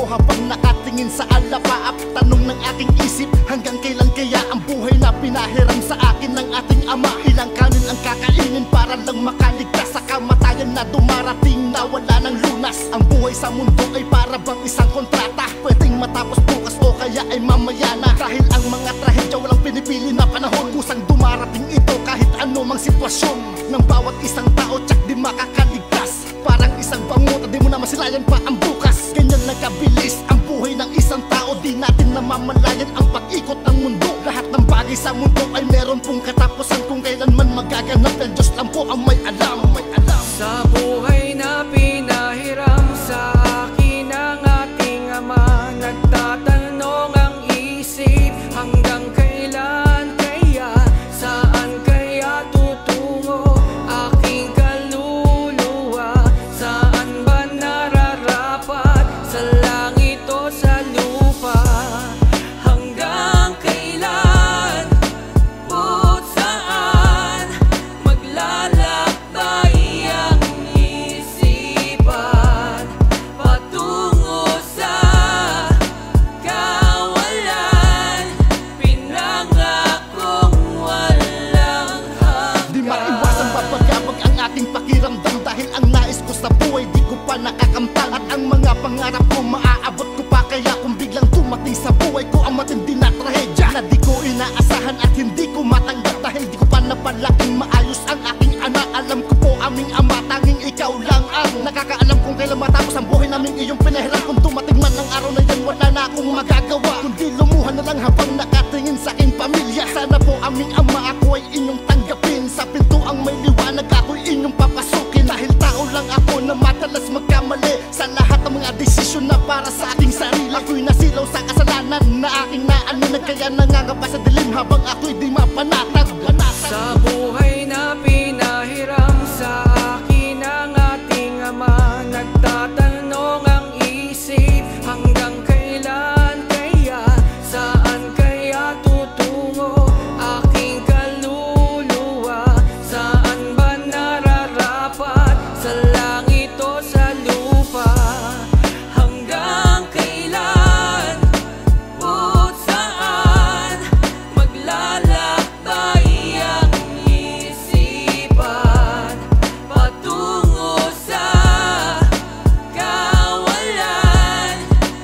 ko habang nakatingin sa alapaap. Tanong ng aking isip, hanggang kailan kaya ang buhay na pinahiram sa akin ng ating ama? Ilang kanin ang kakainin para lang makaligtas sa kamatayan na dumarating na wala ng lunas. Ang buhay sa mundo ay para bang isang kontrata, pwedeng matapos bukas o kaya ay mamaya na. Dahil ang mga trahedya walang pinipili na panahon, kusang dumarating ito kahit ano mang sitwasyon. Ng bawat isang tao tsak di makakaligtas, parang isang bangot, di mo na masilayan pa ang bukas. Ganyan lang kabilis ang buhay ng isang tao, di natin namamalayan ang pag-ikot ng mundo. Lahat ng bagay sa mundo ay meron pong katapusan, kung kailanman magaganap ng Diyos lang po ang may alam. Sa buhay na pinahiram sa akin ng ating ama, nagtatanong ang isip, hanggang kailan kaya, saan kaya tutungo aking kaluluwa? Saan ba nararapat, sa langit o sa lupa? Hanggang kailan o saan maglalakbay ang isipan patungo sa kawalan, pinangakong walang hanggan? Di maiwasang babagabag ang ating pakiramdam, dahil ang nais ko sa buhay di ko pa nakakamtan. At ang mga pangarap ko maaabot ko pa, kaya kung biglang dumating sa buhay ko ang matindi na trahedya na di ko inaasahan at hindi ko matanggap, dahil di ko pa napalaking maayos ang aking anak. Alam ko po aming ama, tanging ikaw lang ang nakakaalam kung kailan matapos ang buhay naming iyong pinahiram. Kung dumating man ang araw na yan, wala na akong magagawa kundi lumuhan na lang habang nakatingin sa aking pamilya. Sana po aming ama, ako ay inyong tanggapin. Sa pintuang may liwanag ako'y inyong papasukin, dahil tao lang ako na madalas magkamali sa lahat ng mga desisyon na para sa aking sarili. Ako'y nasilaw sa kasalanan na aking naaninag, kaya nangangapa sa dilim habang ako'y di mapanatag. Sa buhay na pinahiram sa akin ng ating ama, nagtatanong ang isip, hanggang kailan kaya, saan kaya tutungo aking kaluluwa? Saan ba nararapat, sa langit o sa lupa? Hanggang kailan o saan maglalakbay ang isipan patungo sa kawalan,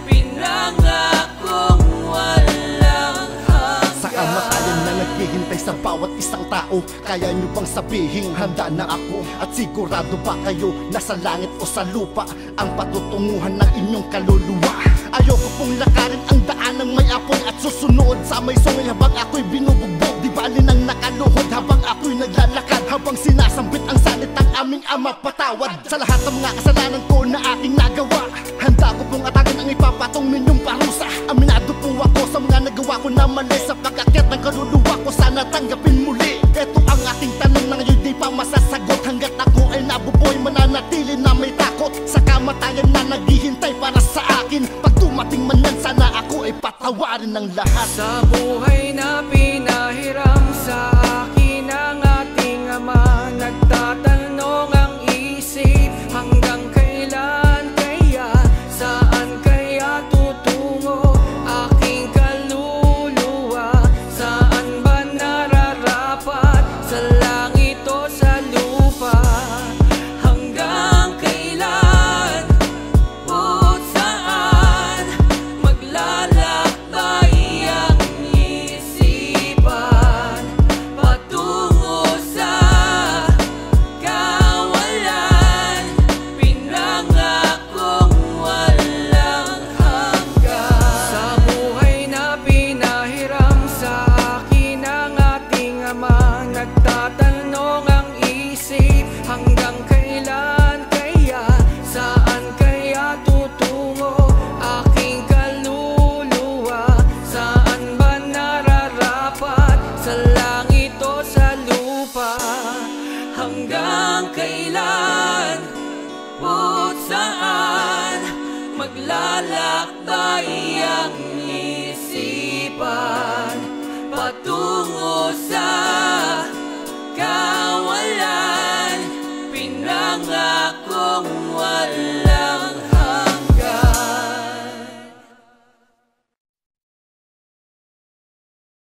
pinangakong walang hanggan? Sa kamatayan na naghihintay sa bawat isang tao, kaya nyo bang sabihin handa na ako? At sigurado ba kayo nasa langit o sa lupa ang patutunguhan ng inyong kaluluwa? Ayoko pong lakarin ang daan ng may apoy at susunod sa may sungay habang ako'y binubugbog. Di bali nang nakaluhod habang ako'y naglalakad, habang sinasambit ang salitang aming ama, patawad sa lahat ng mga kasalanan ko na aking nagawa. Handa ko pong atagin ang ipapatong ninyong parusa. Aminado po ako sa mga nagawa ko na mali, sa pag-akyat ng kaluluwa ko sana tanggapin muli. Ito ang ating tanong na ngayon di pa masasagot, hanggat ako ay nabubuhay mananatili na may takot sa kamatayan na naghihintay para sa akin. Pag dumating man yan, sana ako ay patawarin ng lahat. Sa buhay na pinahiram sa akin ng ating ama, nagtatanong ang isip, hanggang kailan kaya, saan kaya tutungo aking kaluluwa? Saan ba nararapat, sa langit o sa lupa? Hanggang kailan o saan maglalakbay ang isipan patungo sa kawalan, pinangakong walang hanggan? Sa buhay na pinahiram sa akin ng ating ama, nagtatanong ang isip, hanggang kailan kaya, saan kaya tutungo aking kaluluwa? Saan ba nararapat, sa langit o sa lupa? Hanggang kailan o saan maglalakbay ang isipan patungo